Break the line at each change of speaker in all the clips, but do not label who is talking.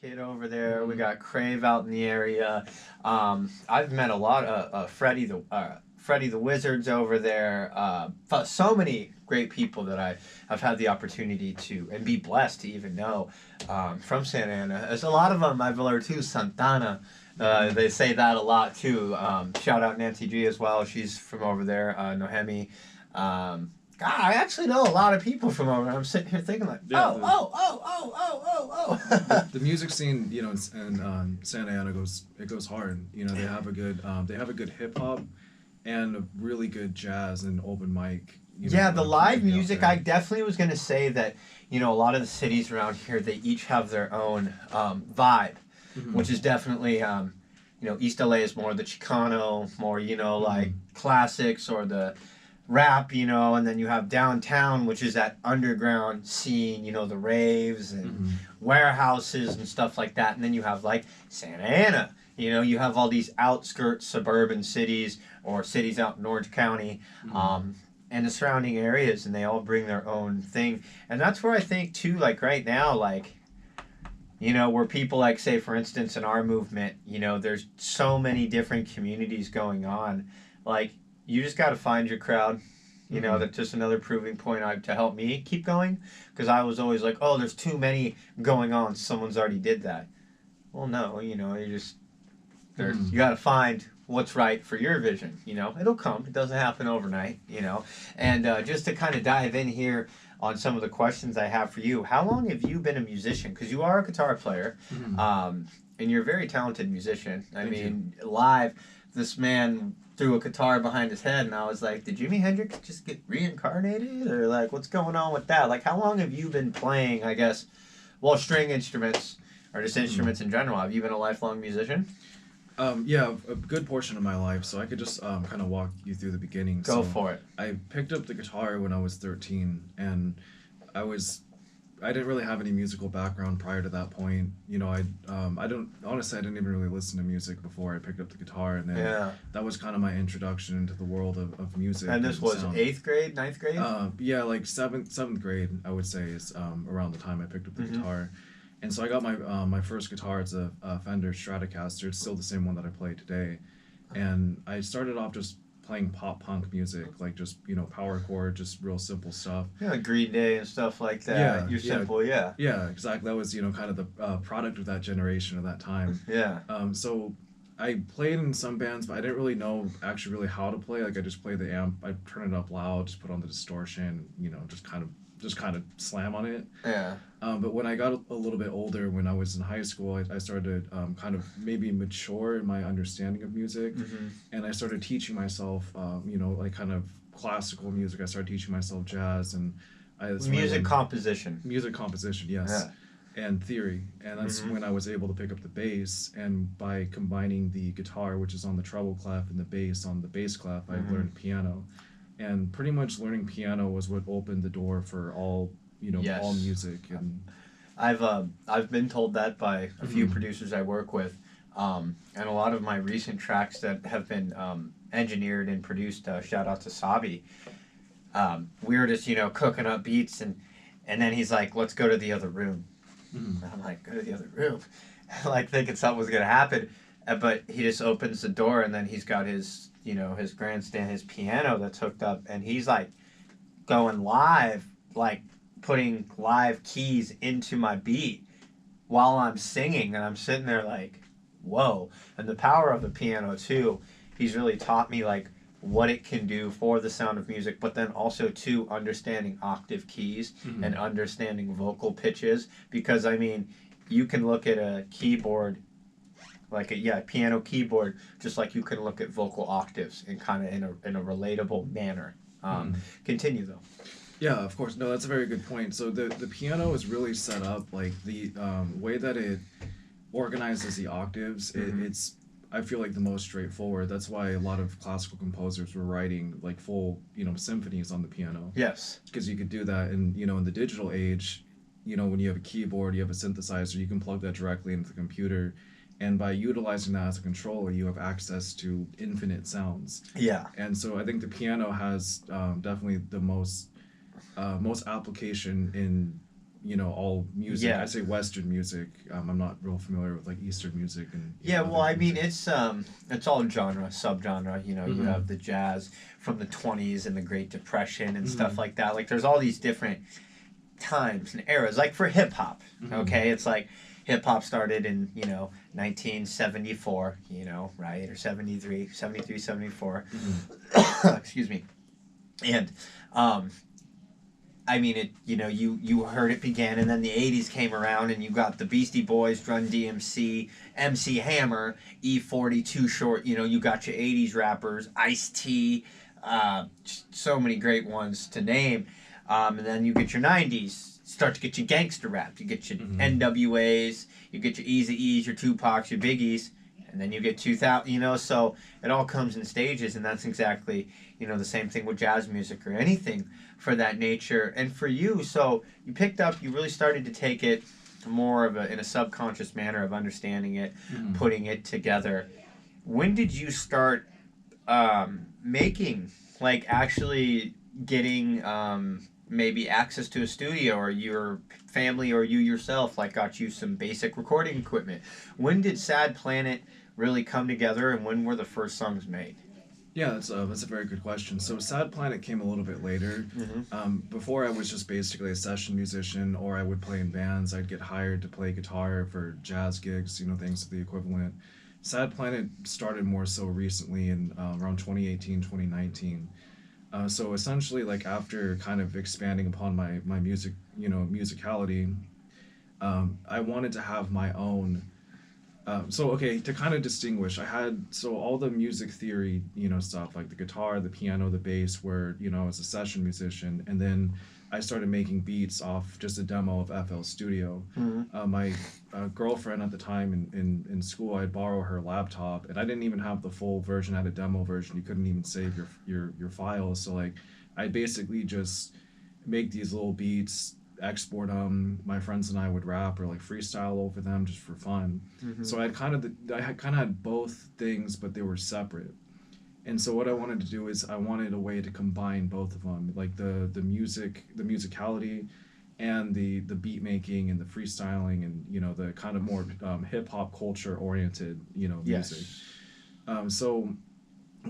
Kid over there. We got Crave out in the area. I've met a lot of Freddie the Wizards over there. So many great people that I've had the opportunity to and be blessed to even know from Santa Ana. There's a lot of them I've learned too. Santana. They say that a lot too. Shout out Nancy G as well. She's from over there. Nohemi. God, I actually know a lot of people from over there. I'm sitting here thinking like,
The music scene, you know, in Santa Ana goes hard. You know, they have a good hip hop and a really good jazz and open mic.
Yeah, the live music, I definitely was going to say that, you know, a lot of the cities around here, they each have their own vibe, which is definitely, you know, East LA is more the Chicano, more, you know, like classics or the rap, you know, and then you have downtown, which is that underground scene, you know, the raves and warehouses and stuff like that. And then you have like Santa Ana, you know, you have all these outskirts suburban cities or cities out in Orange County and the surrounding areas, and they all bring their own thing. And that's where I think too, like right now, like, you know, where people like, say, for instance, in our movement, you know, there's so many different communities going on. Like, you just got to find your crowd. You know, that's just another proving point to help me keep going. Because I was always like, oh, there's too many going on. Someone's already did that. Well, no, you know, you got to find what's right for your vision. You know, it'll come. It doesn't happen overnight, you know. And just to kind of dive in here on some of the questions I have for you, how long have you been a musician? Because you are a guitar player, and you're a very talented musician. I mean, live, this man threw a guitar behind his head, and I was like, did Jimi Hendrix just get reincarnated? Or, like, what's going on with that? Like, how long have you been playing, I guess, well, string instruments, or just instruments in general? Have you been a lifelong musician?
Yeah, a good portion of my life, so I could just kind of walk you through the beginning.
Go for it.
I picked up the guitar when I was 13, and I didn't really have any musical background prior to that point. You know, I didn't even really listen to music before I picked up the guitar, and then that was kind of my introduction into the world of music.
And this was
sound.
8th grade, 9th grade?
Yeah, like seventh grade, I would say, is around the time I picked up the guitar. And so I got my first guitar. It's a Fender Stratocaster. It's still the same one that I play today. And I started off just playing pop punk music, like just, you know, power chord, just real simple stuff.
Yeah, Green Day and stuff like that. Yeah, you're simple, yeah.
Yeah, exactly. That was, you know, kind of the product of that generation of that time.
Yeah.
So I played in some bands, but I didn't really know actually really how to play. Like I just played the amp, I turn it up loud, just put on the distortion, you know, just kind of slam on it.
Yeah.
But when I got a little bit older, when I was in high school, I started kind of maybe mature in my understanding of music, and I started teaching myself, you know, like kind of classical music. I started teaching myself jazz and
music composition.
Music composition, yes, and theory, and that's when I was able to pick up the bass. And by combining the guitar, which is on the treble clef, and the bass on the bass clef, I learned piano. And pretty much learning piano was what opened the door for all, you know, all music. And
I've been told that by a few producers I work with, and a lot of my recent tracks that have been engineered and produced. Shout out to Sabi. We were just, you know, cooking up beats, and then he's like, "Let's go to the other room." And I'm like, "Go to the other room," like thinking something was gonna happen, but he just opens the door, and then he's got his, you know, his grandstand, his piano that's hooked up, and he's like going live, like putting live keys into my beat while I'm singing, and I'm sitting there like, whoa. And the power of the piano too, he's really taught me like what it can do for the sound of music, but then also too understanding octave keys and understanding vocal pitches, because I mean, you can look at a keyboard, like a piano keyboard, just like you can look at vocal octaves in kind of in a relatable manner. Continue though.
Yeah, of course. No, that's a very good point. So the piano is really set up, like the way that it organizes the octaves. It's, I feel like, the most straightforward. That's why a lot of classical composers were writing like full, you know, symphonies on the piano.
Yes.
Because you could do that, and you know, in the digital age, you know, when you have a keyboard, you have a synthesizer, you can plug that directly into the computer. And by utilizing that as a controller, you have access to infinite sounds.
Yeah.
And so I think the piano has definitely the most application in, all music.
Yeah.
I say Western music. I'm not real familiar with like Eastern music and
Yeah, well,
other
I mean,
music.
it's all genre, subgenre. You
Mm-hmm.
have the jazz from the 20s and the Great Depression and
Mm-hmm.
stuff like that. Like, there's all these different times and eras. Like for hip hop,
Mm-hmm.
okay, it's like hip hop started in 1974, right, or 73, 74.
Mm-hmm.
Excuse me, and um, I mean, you heard it began, and then the '80s came around, and you got the Beastie Boys, Run DMC, MC Hammer, E40, Too Short. You got your '80s rappers, Ice T, so many great ones to name, and then you get your '90s. Start to get your gangster rap. You get your
Mm-hmm.
NWAs. You get your Eazy-E's, your Tupacs, your Biggies, and then you get 2000. So it all comes in stages, and that's exactly the same thing with jazz music or anything for that nature. And for you, so you really started to take it more of in a subconscious manner of understanding it,
Mm-hmm.
putting it together. When did you start making, like actually getting maybe access to a studio, or your family or you yourself like got you some basic recording equipment? When did Sad Planet really come together, and when were the first songs made?
Yeah, that's a very good question. So Sad Planet came a little bit later.
Mm-hmm.
Before I was just basically a session musician, or I would play in bands. I'd get hired to play guitar for jazz gigs, things of the equivalent. Sad Planet started more so recently in around 2018, 2019. So essentially, like after kind of expanding upon my music, musicality, I wanted to have my own. So okay, to kind of distinguish, I had so all the music theory, stuff like the guitar, the piano, the bass, where I was a session musician, and then I started making beats off just a demo of FL Studio.
Mm-hmm.
My girlfriend at the time in school, I'd borrow her laptop, and I didn't even have the full version. I had a demo version. You couldn't even save your files. So like, I basically just make these little beats, export them. My friends and I would rap or like freestyle over them just for fun.
Mm-hmm.
So I had kind of had both things, but they were separate. And so what I wanted to do is I wanted a way to combine both of them, like the musicality, and the beat making and the freestyling, and the kind of more hip hop culture oriented music.
Yes.
So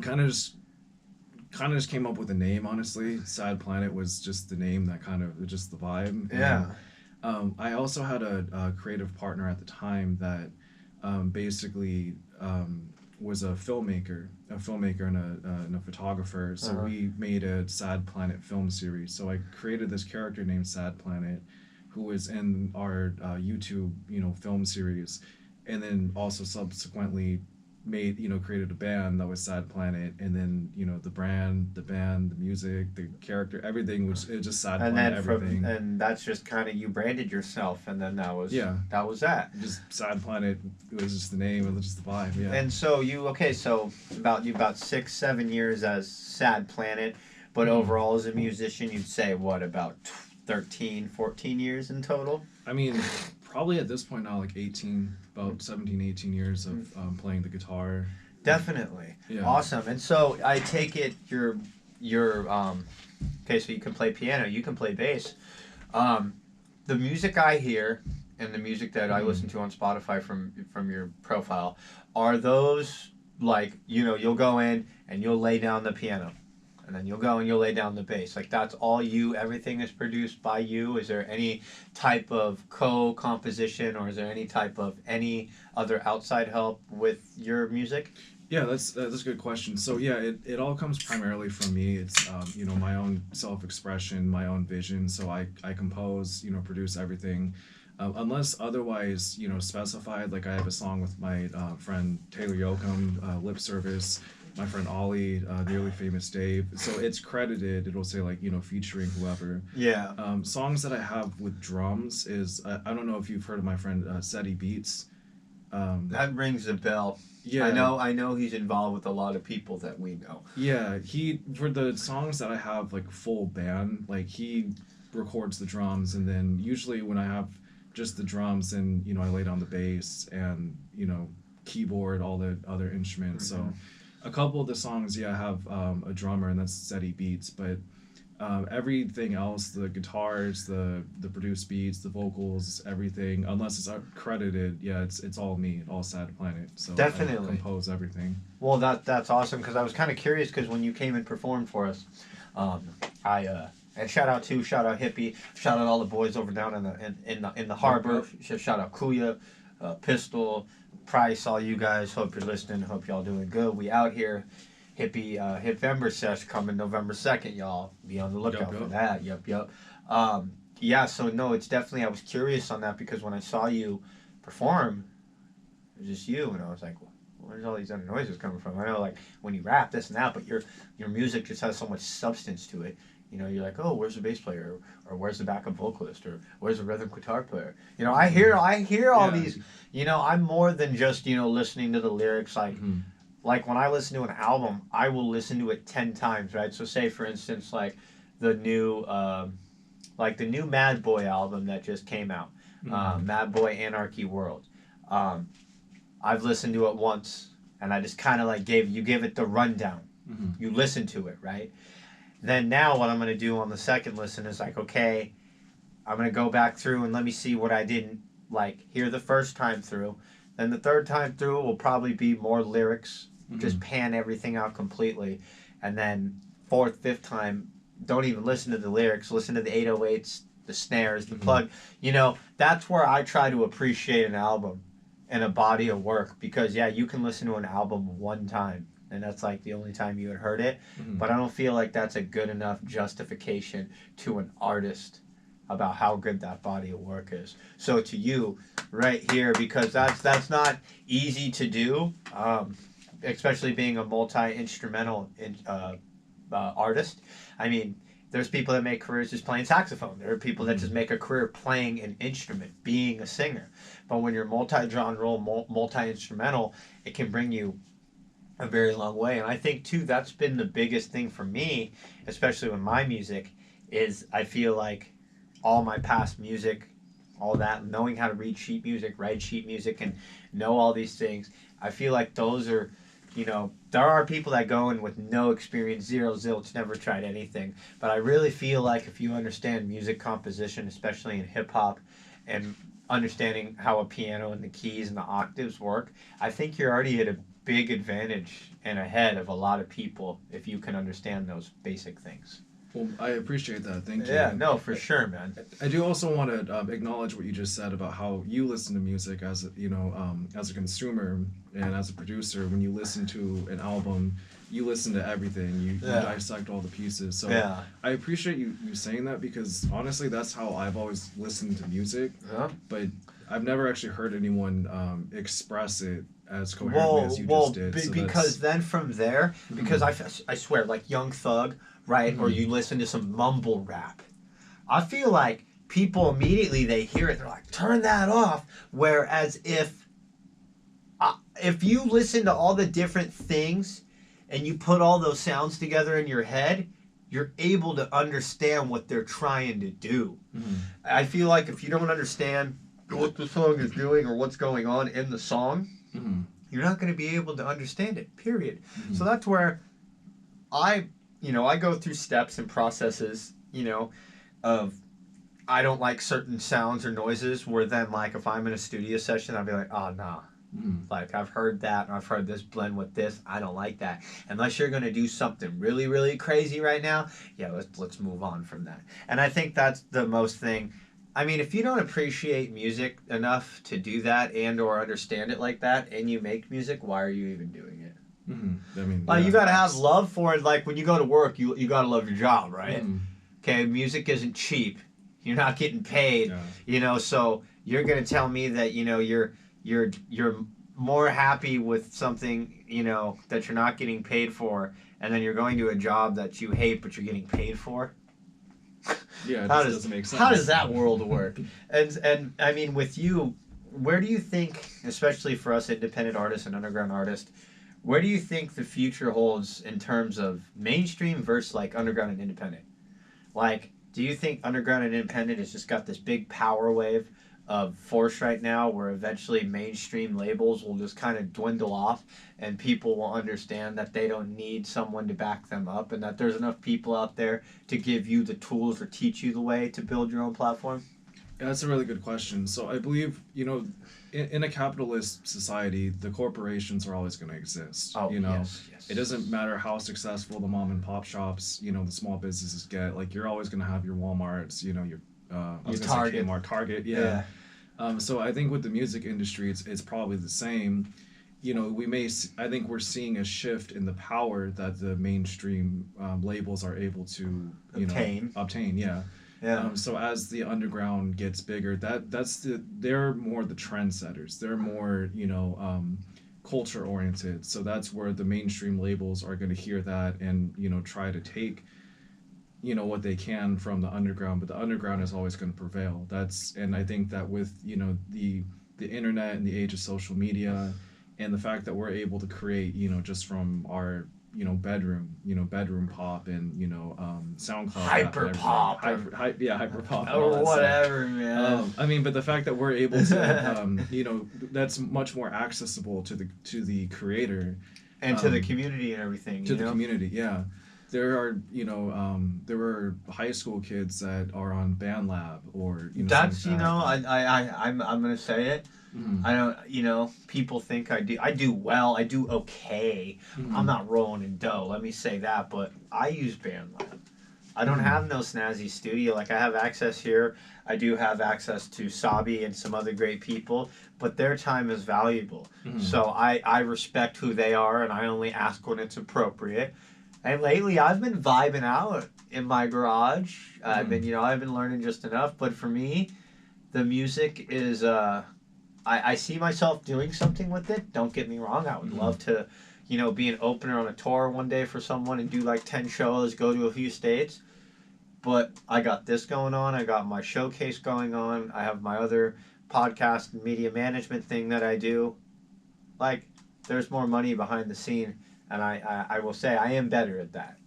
kind of just came up with a name. Honestly, Sad Planet was just the name that kind of just the vibe.
Yeah.
I also had a creative partner at the time that basically was a filmmaker and a photographer. So we made a Sad Planet film series. So I created this character named Sad Planet, who was in our YouTube film series, and then also subsequently created a band that was Sad Planet, and then the band, the band, the music, the character, everything was it just Sad
And
Planet,
then
everything.
and that's just kind of, you branded yourself, and then that was that.
Just Sad Planet, it was just the name, it was just the vibe. Yeah.
And so so about 6-7 years as Sad Planet, but overall as a musician, you'd say what, about 13-14 years in total?
I mean, probably at this point now, like 17, 18 years of playing the guitar.
Definitely.
Yeah.
Awesome. And so I take it you're okay, so you can play piano, you can play bass. The music I hear and the music that I listen to on Spotify from your profile, are those like, you'll go in and you'll lay down the piano, and then you'll go and you'll lay down the bass. Like, that's all you, everything is produced by you? Is there any type of co-composition, or is there any type of any other outside help with your music?
Yeah, that's a good question. So yeah, it all comes primarily from me. It's my own self-expression, my own vision. So I compose, produce everything, unless otherwise specified. Like I have a song with my friend Taylor Yoakum, Lip Service. My friend Ollie, Nearly Famous Dave. So it's credited. It'll say like featuring whoever.
Yeah.
Songs that I have with drums is I don't know if you've heard of my friend Seti Beats.
That rings a bell.
Yeah.
I know he's involved with a lot of people that we know.
Yeah, he, for the songs that I have like full band, like he records the drums, and then usually when I have just the drums, and I lay down the bass and keyboard, all the other instruments. So a couple of the songs, I have a drummer, and that's Seti Beats, but Everything else, the guitars, the produced beats, the vocals, everything, unless it's credited, yeah, it's all me, all Sad Planet. So I
Definitely.
compose everything.
Well, that's awesome because I was kind of curious because when you came and performed for us, um, and shout out Hippie, shout out all the boys over down in the harbor. Shout out Kuya, Pistol, Price, all you guys. Hope you're listening. Hope y'all doing good. We out here. Hippie Hipvember sesh coming November 2nd, y'all. Be on the lookout for that. Yep. Yeah, so no, it's definitely, I was curious on that because when I saw you perform, it was just you, and I was like, where's all these other noises coming from? I know, like, when you rap, this and that, but your music just has so much substance to it. You know, you're like, oh, where's the bass player? Or where's the backup vocalist? Or where's the rhythm guitar player? You know, I hear all these, you know, I'm more than just, you know, listening to the lyrics, like, like when I listen to an album, I will listen to it 10 times, right? So say for instance, like the new Mad Boy album that just came out, Mad Boy Anarchy World. I've listened to it once, and I just kind of like give it the rundown. You listen to it, right? Then now what I'm gonna do on the second listen is like, okay, I'm gonna go back through and let me see what I didn't like hear the first time through. Then the third time through will probably be more lyrics. Just pan everything out completely, and then fourth, fifth time, don't even listen to the lyrics. Listen to the 808s, the snares, the plug. You know, that's where I try to appreciate an album and a body of work because yeah, you can listen to an album one time, and that's like the only time you had heard it. But I don't feel like that's a good enough justification to an artist about how good that body of work is. So to you, right here, because that's not easy to do. Especially being a multi-instrumental artist. I mean, there's people that make careers just playing saxophone. There are people that just make a career playing an instrument, being a singer. But when you're multi-genre, multi-instrumental, it can bring you a very long way. And I think, too, that's been the biggest thing for me, especially with my music, is I feel like all my past music, all that, knowing how to read sheet music, write sheet music, and know all these things, I feel like those are... You know, there are people that go in with no experience, zero zilch, never tried anything. But I really feel like if you understand music composition, especially in hip hop, and understanding how a piano and the keys and the octaves work, I think you're already at a big advantage and ahead of a lot of people if you can understand those basic things.
Well, I appreciate that. Thank you.
Yeah, no, for sure, man.
I do also want to acknowledge what you just said about how you listen to music as a, as a consumer and as a producer. When you listen to an album, you listen to everything. You dissect all the pieces. So I appreciate you saying that because honestly, that's how I've always listened to music. But I've never actually heard anyone express it as coherently as you just did. So
because then from there, because I swear, like Young Thug, right? Or you listen to some mumble rap. I feel like people immediately, they hear it, they're like, turn that off. Whereas if you listen to all the different things and you put all those sounds together in your head, you're able to understand what they're trying to do. I feel like if you don't understand what the song is doing or what's going on in the song, you're not going to be able to understand it, period. So that's where I go through steps and processes, of I don't like certain sounds or noises where then, like, if I'm in a studio session, I'll be like, oh, nah. Like, I've heard that, and I've heard this blend with this. I don't like that. Unless you're going to do something really, really crazy right now, yeah, let's move on from that. And I think that's the most thing. I mean, if you don't appreciate music enough to do that and or understand it like that, and you make music, why are you even doing it?
I mean,
like, you gotta have love for it. Like, when you go to work, you gotta love your job, right? Okay, music isn't cheap. You're not getting paid, so you're gonna tell me that you're more happy with something that you're not getting paid for, and then you're going to a job that you hate but you're getting paid for.
Yeah, that doesn't make sense.
How does that world work? And I mean, with you, where do you think, especially for us independent artists and underground artists, where do you think the future holds in terms of mainstream versus like underground and independent? Like, do you think underground and independent has just got this big power wave of force right now where eventually mainstream labels will just kind of dwindle off and people will understand that they don't need someone to back them up and that there's enough people out there to give you the tools or teach you the way to build your own platform?
Yeah, that's a really good question. So I believe, in a capitalist society, the corporations are always going to exist.
Oh, yes.
It doesn't matter how successful the mom and pop shops, the small businesses get. Like, you're always going to have your Walmarts, your
Target.
Kmart, Target, yeah. So I think with the music industry, it's probably the same. I think we're seeing a shift in the power that the mainstream labels are able to, obtain. Yeah.
Yeah.
So as the underground gets bigger, they're more the trendsetters. They're more, culture oriented. So that's where the mainstream labels are going to hear that and, try to take, what they can from the underground, but the underground is always going to prevail. And I think that with, the internet and the age of social media and the fact that we're able to create, just from our bedroom pop and SoundCloud,
Hyper pop,
hyper pop,
or whatever, man.
But the fact that we're able to, that's much more accessible to the creator
and to the community and everything.
To the community, yeah. There are there were high school kids that are on BandLab or
That's I'm gonna say it.
Mm-hmm.
I don't, people think I do well, I do okay.
Mm-hmm.
I'm not rolling in dough, let me say that, but I use BandLab. I don't have no snazzy studio, like I have access here. I do have access to Sabi and some other great people, but their time is valuable.
Mm-hmm.
So I respect who they are and I only ask when it's appropriate. And lately I've been vibing out in my garage.
Mm-hmm.
I've been learning just enough, but for me, the music is I see myself doing something with it. Don't get me wrong. I would love to, be an opener on a tour one day for someone and do like 10 shows, go to a few states. But I got this going on. I got my showcase going on. I have my other podcast and media management thing that I do. Like, there's more money behind the scene. And I will say I am better at that.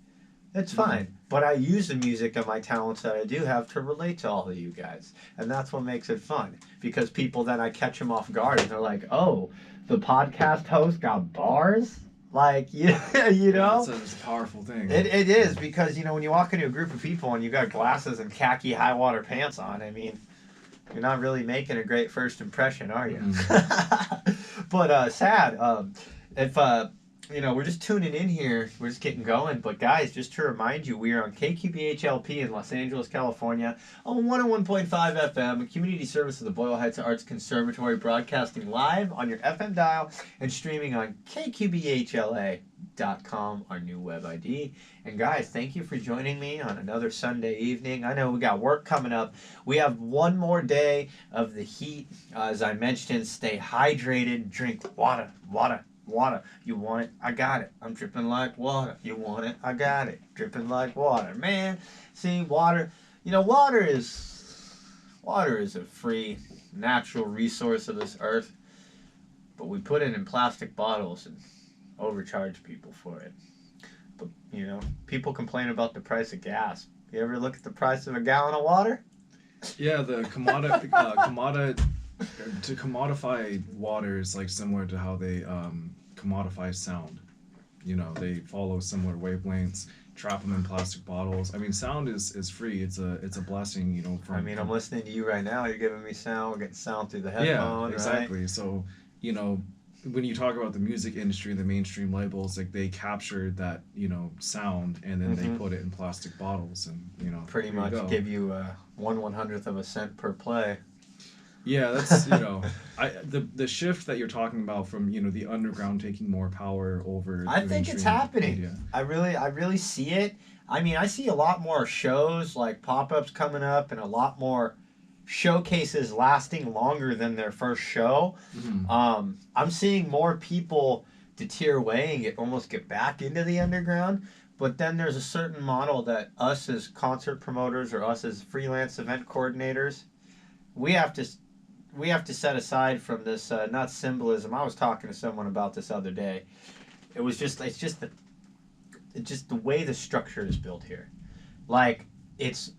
It's fine. But I use the music and my talents that I do have to relate to all of you guys. And that's what makes it fun. Because people then I catch them off guard and they're like, oh, the podcast host got bars? Like,
Yeah, it's a powerful thing.
It is because, when you walk into a group of people and you got glasses and khaki high water pants on, you're not really making a great first impression, are you?
Mm-hmm.
But sad. If we're just tuning in here. We're just getting going. But guys, just to remind you, we are on KQBHLP in Los Angeles, California, on 101.5 FM, a community service of the Boyle Heights Arts Conservatory, broadcasting live on your FM dial and streaming on KQBHLA.com, our new web ID. And guys, thank you for joining me on another Sunday evening. I know we got work coming up. We have one more day of the heat. As I mentioned, stay hydrated, drink water. You want it? I got it. I'm dripping like water. You want it? I got it. Dripping like water. Man, see, water, water is a free, natural resource of this earth. But we put it in plastic bottles and overcharge people for it. But, people complain about the price of gas. You ever look at the price of a gallon of water?
Yeah, the to commodify water is like similar to how they commodify sound. They follow similar wavelengths, trap them in plastic bottles. Sound is free. It's a blessing.
I'm listening to you right now. You're giving me sound. We're getting sound through the headphone.
Yeah, exactly.
Right?
So when you talk about the music industry, the mainstream labels, like they captured that sound and then they put it in plastic bottles and
pretty much give you 1/100th of a cent per play.
Yeah, that's the shift that you're talking about from the underground taking more power over.
I think it's happening. Media. I really see it. I see a lot more shows like pop-ups coming up and a lot more showcases lasting longer than their first show.
Mm-hmm.
I'm seeing more people deter away and almost get back into the underground. But then there's a certain model that us as concert promoters or us as freelance event coordinators, we have to set aside from this, not symbolism. I was talking to someone about this other day. It's just the way the structure is built here. Like, it's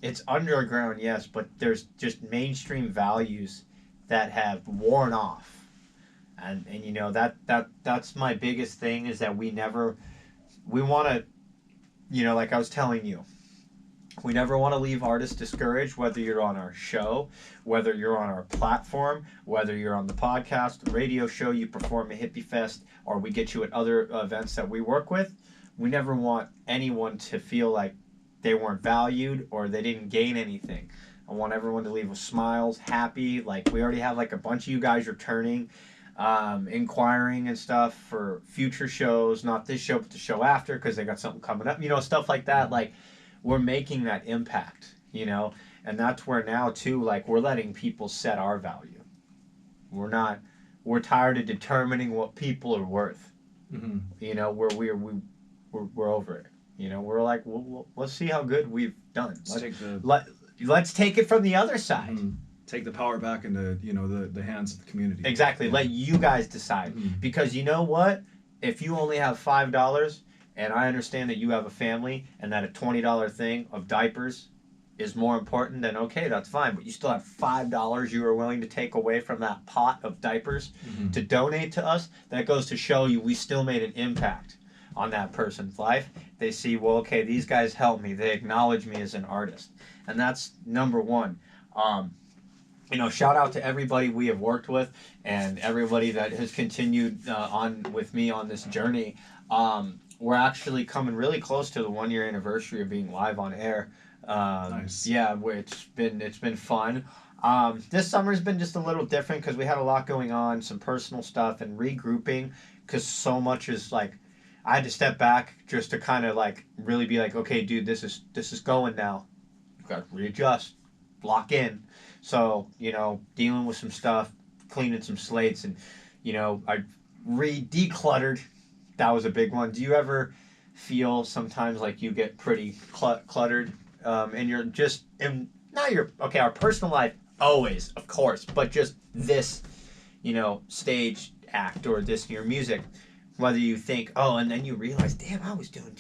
it's underground, yes, but there's just mainstream values that have worn off. And you know that's my biggest thing is that we want to, you know, like I was telling you, we never want to leave artists discouraged, whether you're on our show, whether you're on our platform, whether you're on the podcast, the radio show, you perform at Hippie Fest, or we get you at other events that we work with. We never want anyone to feel like they weren't valued or they didn't gain anything. I want everyone to leave with smiles, happy. Like we already have like a bunch of you guys returning, inquiring and stuff for future shows, not this show, but the show after because they got something coming up, you know, stuff like that. Like, we're making that impact, you know, and that's where now too, like we're letting people set our value. We're tired of determining what people are worth.
Mm-hmm.
You know, we're over it. You know, we're like, let's see how good we've done. Let's take it from the other side.
Mm-hmm. Take the power back into, you know, the hands of the community.
Exactly. Yeah. Let you guys decide. Mm-hmm. Because you know what? If you only have $5, and I understand that you have a family and that a $20 thing of diapers is more important, then okay, that's fine. But you still have $5 you are willing to take away from that pot of diapers to donate to us. That goes to show you we still made an impact on that person's life. They see, well, okay, these guys help me. They acknowledge me as an artist. And that's number one. You know, shout out to everybody we have worked with and everybody that has continued on with me on this journey. We're actually coming really close to the 1-year anniversary of being live on air.
Nice.
Yeah, it's been fun. This summer's been just a little different because we had a lot going on, some personal stuff and regrouping because so much is like, I had to step back just to kind of like really be like, okay, dude, this is going now. You've got to readjust, lock in. So, you know, dealing with some stuff, cleaning some slates, and, you know, I decluttered. That was a big one. Do you ever feel sometimes like you get pretty cluttered and you're just our personal life always, of course, but just this, you know, stage act or this your music, whether you think, oh, and then you realize, damn, I was doing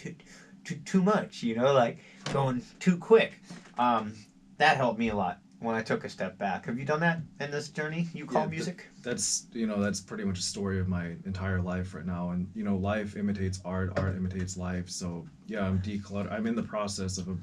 too much, you know, like going too quick. That helped me a lot when I took a step back. Have you done that in this journey you call music?
That's, you know, that's pretty much a story of my entire life right now. And, you know, life imitates art, art imitates life. So, yeah, I'm in the process of a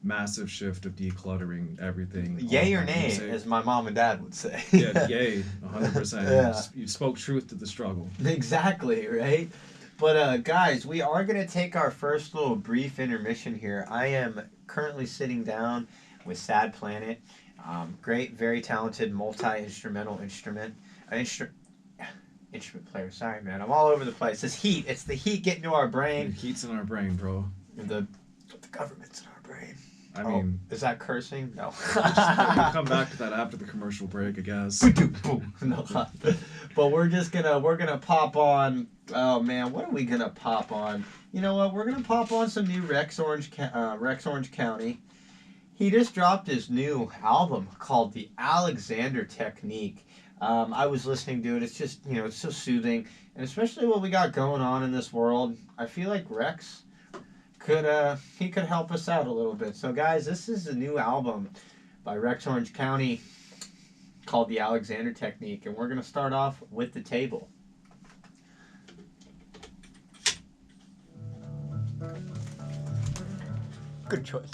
massive shift of decluttering everything.
Yay or nay, as my mom and dad would say.
Yeah, yay, 100%.
Yeah.
You spoke truth to the struggle.
Exactly, right? But, guys, we are going to take our first little brief intermission here. I am currently sitting down with Sad Planet. Great, very talented multi-instrumental instrument player. Sorry, man, I'm all over the place. This heat, it's the heat getting to our brain.
The heat's in our brain, bro.
The government's in our brain.
I mean,
is that cursing? No.
We'll come back to that after the commercial break, I guess.
No, but we're gonna pop on. Oh man, what are we gonna pop on? You know what? We're gonna pop on some new Rex Orange County. He just dropped his new album called The Alexander Technique. I was listening to it. It's just, you know, it's so soothing. And especially what we got going on in this world, I feel like Rex could help us out a little bit. So guys, this is a new album by Rex Orange County called The Alexander Technique. And we're going to start off with The Table. Good choice.